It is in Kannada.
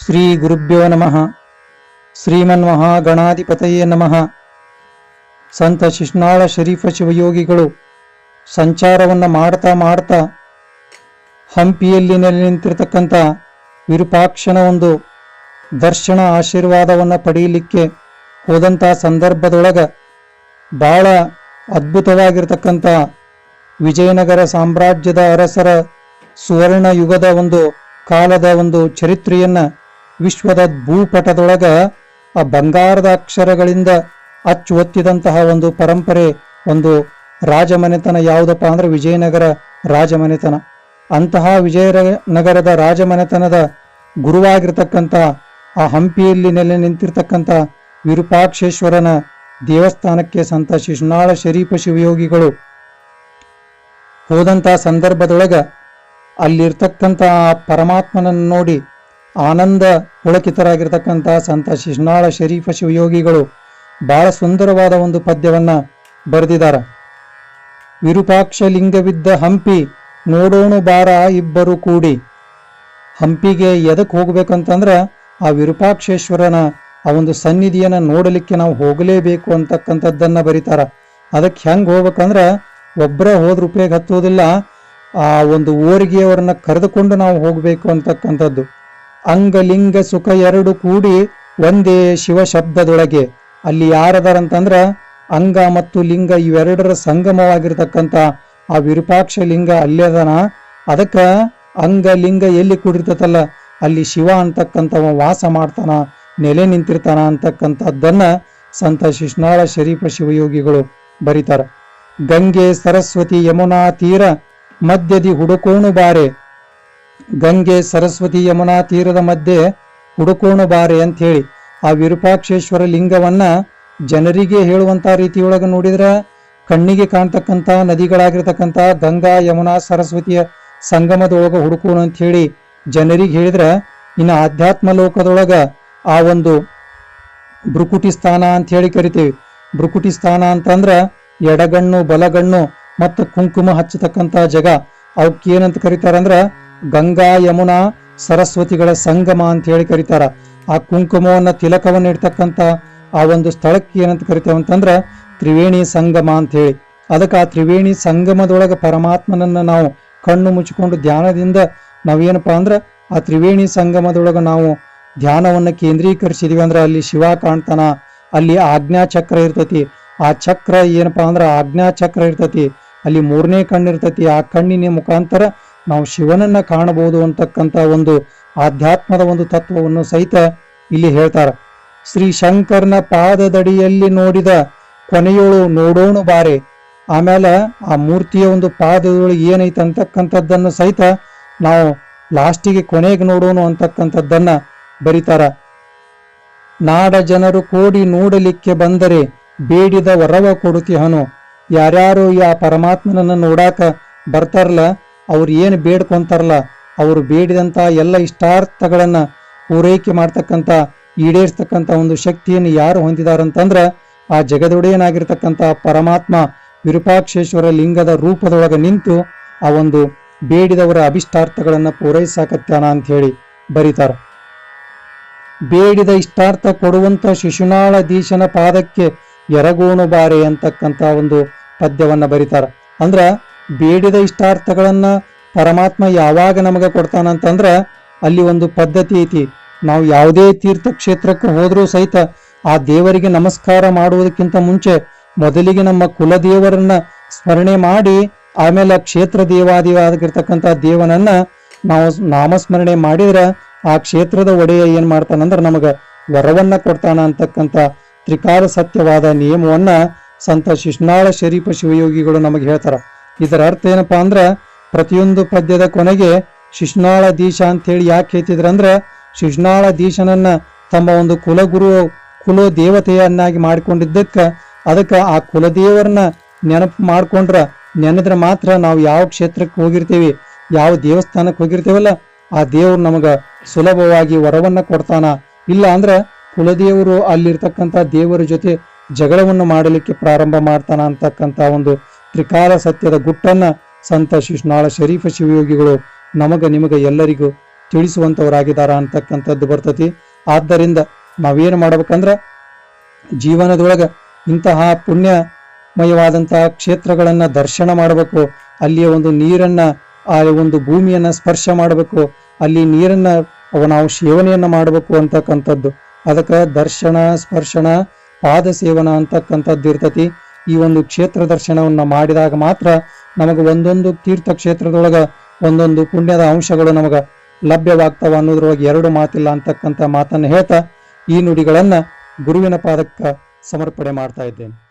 ಶ್ರೀ ಗುರುಭ್ಯೋ ನಮಃ. ಶ್ರೀಮನ್ಮಹಾಗಣಾಧಿಪತಯೇ ನಮಃ. ಸಂತ ಶಿಶ್ನಾಳ ಶರೀಫ ಶಿವಯೋಗಿಗಳು ಸಂಚಾರವನ್ನು ಮಾಡ್ತಾ ಹಂಪಿಯಲ್ಲಿ ನೆಲೆ ನಿಂತಿರ್ತಕ್ಕಂಥ ವಿರೂಪಾಕ್ಷನ ಒಂದು ದರ್ಶನ ಆಶೀರ್ವಾದವನ್ನು ಪಡೆಯಲಿಕ್ಕೆ ಹೋದಂಥ ಸಂದರ್ಭದೊಳಗೆ ಬಹಳ ಅದ್ಭುತವಾಗಿರ್ತಕ್ಕಂಥ ವಿಜಯನಗರ ಸಾಮ್ರಾಜ್ಯದ ಅರಸರ ಸುವರ್ಣ ಯುಗದ ಒಂದು ಕಾಲದ ಒಂದು ಚರಿತ್ರೆಯನ್ನು ವಿಶ್ವದ ಭೂಪಟದೊಳಗ ಆ ಬಂಗಾರದ ಅಕ್ಷರಗಳಿಂದ ಅಚ್ಚೊತ್ತಿದಂತಹ ಒಂದು ಪರಂಪರೆ, ಒಂದು ರಾಜಮನೆತನ ಯಾವುದಪ್ಪ ಅಂದ್ರೆ ವಿಜಯನಗರ ರಾಜಮನೆತನ. ಅಂತಹ ವಿಜಯನಗರದ ರಾಜಮನೆತನದ ಗುರುವಾಗಿರ್ತಕ್ಕಂಥ ಆ ಹಂಪಿಯಲ್ಲಿ ನೆಲೆ ನಿಂತಿರ್ತಕ್ಕಂಥ ವಿರೂಪಾಕ್ಷೇಶ್ವರನ ದೇವಸ್ಥಾನಕ್ಕೆ ಸಂತ ಶಿಶ್ನಾಳ ಶರೀಫ ಶಿವಯೋಗಿಗಳು ಹೋದಂಥ ಸಂದರ್ಭದೊಳಗ ಅಲ್ಲಿರ್ತಕ್ಕಂಥ ಪರಮಾತ್ಮನನ್ನು ನೋಡಿ ಆನಂದ ಪುಳಕಿತರಾಗಿರ್ತಕ್ಕಂಥ ಸಂತ ಶಿಶ್ನಾಳ ಶರೀಫ ಶಿವಯೋಗಿಗಳು ಬಹಳ ಸುಂದರವಾದ ಒಂದು ಪದ್ಯವನ್ನ ಬರೆದಿದ್ದಾರೆ. ವಿರೂಪಾಕ್ಷ ಲಿಂಗವಿದ್ದ ಹಂಪಿ ನೋಡೋಣ ಬಾರ ಇಬ್ಬರು ಕೂಡಿ. ಹಂಪಿಗೆ ಎದಕ್ಕೆ ಹೋಗ್ಬೇಕಂತಂದ್ರ ಆ ವಿರೂಪಾಕ್ಷೇಶ್ವರನ ಆ ಒಂದು ಸನ್ನಿಧಿಯನ್ನ ನೋಡಲಿಕ್ಕೆ ನಾವು ಹೋಗಲೇಬೇಕು ಅಂತಕ್ಕಂಥದ್ದನ್ನ ಬರೀತಾರ. ಅದಕ್ಕೆ ಹೆಂಗ್ ಹೋಗ್ಬೇಕಂದ್ರ ಒಬ್ಬರೇ ಹೋದ್ರ ಉಪಯೋಗ ಹತ್ತೋದಿಲ್ಲ, ಆ ಒಂದು ಓರಿಗೆಯವರನ್ನ ಕರೆದುಕೊಂಡು ನಾವು ಹೋಗಬೇಕು ಅಂತಕ್ಕಂಥದ್ದು. ಅಂಗಲಿಂಗ ಸುಖ ಎರಡು ಕೂಡಿ ಒಂದೇ ಶಿವ ಶಬ್ದದೊಳಗೆ. ಅಲ್ಲಿ ಯಾರದಾರಂತಂದ್ರ ಅಂಗ ಮತ್ತು ಲಿಂಗ ಇವೆರಡರ ಸಂಗಮವಾಗಿರ್ತಕ್ಕಂಥ ಆ ವಿರೂಪಾಕ್ಷ ಲಿಂಗ ಅಲ್ಲೇದನ. ಅದಕ್ಕ ಅಂಗ ಲಿಂಗ ಎಲ್ಲಿ ಕೂಡಿರ್ತತಲ್ಲ ಅಲ್ಲಿ ಶಿವ ಅಂತಕ್ಕಂಥವ ವಾಸ ಮಾಡ್ತಾನ, ನೆಲೆ ನಿಂತಿರ್ತಾನ ಅಂತಕ್ಕಂಥದ್ದನ್ನ ಸಂತ ಶಿಶ್ನಾಳ ಶರೀಫ ಶಿವಯೋಗಿಗಳು ಬರೀತಾರ. ಗಂಗೆ ಸರಸ್ವತಿ ಯಮುನಾ ತೀರ ಮಧ್ಯದಿ ಹುಡುಕೋಣು ಬಾರೆ. ಗಂಗೆ ಸರಸ್ವತಿ ಯಮುನಾ ತೀರದ ಮಧ್ಯೆ ಹುಡುಕೋಣು ಬಾರೆ ಅಂತ ಹೇಳಿ ಆ ವಿರೂಪಾಕ್ಷೇಶ್ವರ ಲಿಂಗವನ್ನ ಜನರಿಗೆ ಹೇಳುವಂತ ರೀತಿಯೊಳಗೆ ನೋಡಿದ್ರ ಕಣ್ಣಿಗೆ ಕಾಣ್ತಕ್ಕಂಥ ನದಿಗಳಾಗಿರ್ತಕ್ಕಂಥ ಗಂಗಾ ಯಮುನಾ ಸರಸ್ವತಿಯ ಸಂಗಮದೊಳಗ ಹುಡುಕೋಣ ಅಂತ ಹೇಳಿ ಜನರಿಗೆ ಹೇಳಿದ್ರ, ಇನ್ನು ಆಧ್ಯಾತ್ಮ ಲೋಕದೊಳಗ ಆ ಒಂದು ಭ್ರುಕುಟಿ ಸ್ಥಾನ ಅಂತ ಹೇಳಿ ಕರಿತೀವಿ. ಭ್ರುಕುಟಿ ಸ್ಥಾನ ಅಂತಂದ್ರ ಎಡಗಣ್ಣು ಬಲಗಣ್ಣು ಮತ್ತು ಕುಂಕುಮ ಹಚ್ಚತಕ್ಕಂಥ ಜಗ. ಅವಕ್ಕೆ ಏನಂತ ಕರೀತಾರಂದ್ರ ಗಂಗಾ ಯಮುನಾ ಸರಸ್ವತಿಗಳ ಸಂಗಮ ಅಂತ ಹೇಳಿ ಕರೀತಾರ. ಆ ಕುಂಕುಮವನ್ನ ತಿಲಕವನ್ನ ಇಡ್ತಕ್ಕಂಥ ಆ ಒಂದು ಸ್ಥಳಕ್ಕೆ ಏನಂತ ಕರಿತೇವಂತಂದ್ರ ತ್ರಿವೇಣಿ ಸಂಗಮ ಅಂತ ಹೇಳಿ. ಅದಕ್ಕೆ ಆ ತ್ರಿವೇಣಿ ಸಂಗಮದೊಳಗ ಪರಮಾತ್ಮನನ್ನ ನಾವು ಕಣ್ಣು ಮುಚ್ಚಿಕೊಂಡು ಧ್ಯಾನದಿಂದ ನಾವೇನಪ್ಪಾ ಅಂದ್ರ ಆ ತ್ರಿವೇಣಿ ಸಂಗಮದೊಳಗ ನಾವು ಧ್ಯಾನವನ್ನ ಕೇಂದ್ರೀಕರಿಸಿದೀವಿ ಅಂದ್ರೆ ಅಲ್ಲಿ ಶಿವ ಕಾಣ್ತಾನ, ಅಲ್ಲಿ ಆಜ್ಞಾ ಚಕ್ರ ಇರ್ತತಿ. ಆ ಚಕ್ರ ಏನಪ್ಪಾ ಅಂದ್ರ ಆಜ್ಞಾ ಚಕ್ರ ಇರ್ತತಿ, ಅಲ್ಲಿ ಮೂರನೇ ಕಣ್ಣಿರ್ತತಿ. ಆ ಕಣ್ಣಿನ ಮುಖಾಂತರ ನಾವು ಶಿವನನ್ನ ಕಾಣಬಹುದು ಅಂತಕ್ಕಂಥ ಒಂದು ಆಧ್ಯಾತ್ಮದ ಒಂದು ತತ್ವವನ್ನು ಸಹಿತ ಇಲ್ಲಿ ಹೇಳ್ತಾರ. ಶ್ರೀ ಶಂಕರನ ಪಾದದಡಿಯಲ್ಲಿ ನೋಡಿದ ಕೊನೆಯೋಳು ನೋಡೋಣ ಬಾರೆ. ಆಮೇಲೆ ಆ ಮೂರ್ತಿಯ ಒಂದು ಪಾದದೊಳಗೆ ಏನೈತೆ ಅಂತಕ್ಕಂಥದ್ದನ್ನು ಸಹಿತ ನಾವು ಲಾಸ್ಟಿಗೆ ಕೊನೆಗೆ ನೋಡೋಣ ಅಂತಕ್ಕಂಥದ್ದನ್ನ ಬರೀತಾರ. ನಾಡ ಜನರು ಕೂಡಿ ನೋಡಲಿಕ್ಕೆ ಬಂದರೆ ಬೇಡಿದ ವರವ ಕೊಡುತ್ತಿಹನು. ಯಾರ್ಯಾರು ಆ ಪರಮಾತ್ಮನನ್ನ ನೋಡಾಕ ಬರ್ತಾರಲ್ಲ ಅವ್ರು ಏನು ಬೇಡ್ಕೊಂತಾರಲ್ಲ ಅವರು ಬೇಡಿದಂತ ಎಲ್ಲ ಇಷ್ಟಾರ್ಥಗಳನ್ನ ಪೂರೈಕೆ ಮಾಡ್ತಕ್ಕಂಥ ಈಡೇರಿಸ್ತಕ್ಕಂಥ ಒಂದು ಶಕ್ತಿಯನ್ನು ಯಾರು ಹೊಂದಿದಾರಂತಂದ್ರ ಆ ಜಗದೊಡೆಯನಾಗಿರ್ತಕ್ಕಂಥ ಪರಮಾತ್ಮ ವಿರೂಪಾಕ್ಷೇಶ್ವರ ಲಿಂಗದ ರೂಪದೊಳಗೆ ನಿಂತು ಆ ಒಂದು ಬೇಡಿದವರ ಅಭಿಷ್ಟಾರ್ಥಗಳನ್ನ ಪೂರೈಸಾಕತ್ಯಾನ ಅಂತ ಹೇಳಿ ಬರೀತಾರ. ಬೇಡಿದ ಇಷ್ಟಾರ್ಥ ಕೊಡುವಂತ ಶಿಶುನಾಳಧೀಶನ ಪಾದಕ್ಕೆ ಎರಗೋಣು ಬಾರೆ ಅಂತಕ್ಕಂಥ ಒಂದು ಪದ್ಯವನ್ನ ಬರೀತಾರ. ಅಂದ್ರ ಬೇಡಿದ ಇಷ್ಟಾರ್ಥಗಳನ್ನ ಪರಮಾತ್ಮ ಯಾವಾಗ ನಮಗೆ ಕೊಡ್ತಾನಂತಂದ್ರ ಅಲ್ಲಿ ಒಂದು ಪದ್ಧತಿ ಐತಿ. ನಾವು ಯಾವುದೇ ತೀರ್ಥಕ್ಷೇತ್ರಕ್ಕೆ ಹೋದ್ರೂ ಸಹಿತ ಆ ದೇವರಿಗೆ ನಮಸ್ಕಾರ ಮಾಡುವುದಕ್ಕಿಂತ ಮುಂಚೆ ಮೊದಲಿಗೆ ನಮ್ಮ ಕುಲದೇವರನ್ನ ಸ್ಮರಣೆ ಮಾಡಿ ಆಮೇಲೆ ಕ್ಷೇತ್ರ ದೇವಾದಿವಾಗಿರ್ತಕ್ಕಂಥ ದೇವನನ್ನ ನಾವು ನಾಮಸ್ಮರಣೆ ಮಾಡಿದ್ರೆ ಆ ಕ್ಷೇತ್ರದ ಒಡೆಯ ಏನ್ ಮಾಡ್ತಾನಂದ್ರ ನಮಗ ವರವನ್ನ ಕೊಡ್ತಾನ ಅಂತಕ್ಕಂಥ ತ್ರಿಕಾಲ ಸತ್ಯವಾದ ನಿಯಮವನ್ನ ಸಂತ ಶಿಶ್ನಾಳ ಶರೀಫ ಶಿವಯೋಗಿಗಳು ನಮಗೆ ಹೇಳ್ತಾರ. ಇದರ ಅರ್ಥ ಏನಪ್ಪಾ ಅಂದ್ರ ಪ್ರತಿಯೊಂದು ಪದ್ಯದ ಕೊನೆಗೆ ಶಿಶ್ನಾಳ ದೀಶ ಅಂತ ಹೇಳಿ ಯಾಕೆ ಹೇಳ್ತಿದ್ರಂದ್ರ ಶಿಶ್ನಾಳ ದೀಶನನ್ನ ತಮ್ಮ ಒಂದು ಕುಲ ದೇವತೆಯನ್ನಾಗಿ ಮಾಡಿಕೊಂಡಿದ್ದಕ್ಕ ಅದಕ್ಕೆ ಆ ಕುಲದೇವರನ್ನ ನೆನಪು ನೆನೆದ್ರೆ ಮಾತ್ರ ನಾವು ಯಾವ ಕ್ಷೇತ್ರಕ್ಕೆ ಹೋಗಿರ್ತೀವಿ, ಯಾವ ದೇವಸ್ಥಾನಕ್ಕೆ ಹೋಗಿರ್ತೇವಲ್ಲ ಆ ದೇವ್ರು ನಮಗ ಸುಲಭವಾಗಿ ವರವನ್ನ ಕೊಡ್ತಾನ. ಇಲ್ಲ ಅಂದ್ರ ಕುಲದೇವರು ಅಲ್ಲಿರ್ತಕ್ಕಂಥ ದೇವರ ಜೊತೆ ಜಗಳವನ್ನು ಮಾಡಲಿಕ್ಕೆ ಪ್ರಾರಂಭ ಮಾಡ್ತಾನ ಅಂತಕ್ಕಂಥ ಒಂದು ತ್ರಿಕಾಲ ಸತ್ಯದ ಗುಟ್ಟನ್ನ ಸಂತ ಶಿಶ್ನಾಳ ಶರೀಫ ಶಿವಯೋಗಿಗಳು ನಮಗ ನಿಮಗ ಎಲ್ಲರಿಗೂ ತಿಳಿಸುವಂಥವರಾಗಿದ್ದಾರ ಅಂತಕ್ಕಂಥದ್ದು ಬರ್ತತಿ. ಆದ್ದರಿಂದ ನಾವೇನು ಮಾಡ್ಬೇಕಂದ್ರೆ ಜೀವನದೊಳಗೆ ಇಂತಹ ಪುಣ್ಯಮಯವಾದಂತಹ ಕ್ಷೇತ್ರಗಳನ್ನು ದರ್ಶನ ಮಾಡಬೇಕು. ಅಲ್ಲಿಯ ಒಂದು ನೀರನ್ನು, ಆ ಒಂದು ಭೂಮಿಯನ್ನು ಸ್ಪರ್ಶ ಮಾಡಬೇಕು. ಅಲ್ಲಿ ನೀರನ್ನು ನಾವು ಸೇವನೆಯನ್ನು ಮಾಡಬೇಕು ಅಂತಕ್ಕಂಥದ್ದು. ಅದಕ್ಕೆ ದರ್ಶನ, ಸ್ಪರ್ಶನ, ಪಾದ ಸೇವನ ಅಂತಕ್ಕಂಥದ್ದು ಇರ್ತತಿ. ಈ ಒಂದು ಕ್ಷೇತ್ರ ದರ್ಶನವನ್ನು ಮಾಡಿದಾಗ ಮಾತ್ರ ನಮಗೆ ಒಂದೊಂದು ತೀರ್ಥಕ್ಷೇತ್ರದೊಳಗೆ ಒಂದೊಂದು ಪುಣ್ಯದ ಅಂಶಗಳು ನಮಗೆ ಲಭ್ಯವಾಗ್ತಾವ ಅನ್ನೋದ್ರೊಳಗೆ ಎರಡು ಮಾತಿಲ್ಲ ಅಂತಕ್ಕಂಥ ಮಾತನ್ನು ಹೇಳ್ತಾ ಈ ನುಡಿಗಳನ್ನು ಗುರುವಿನ ಪಾದಕ್ಕೆ ಸಮರ್ಪಣೆ ಮಾಡ್ತಾ ಇದ್ದೇನೆ.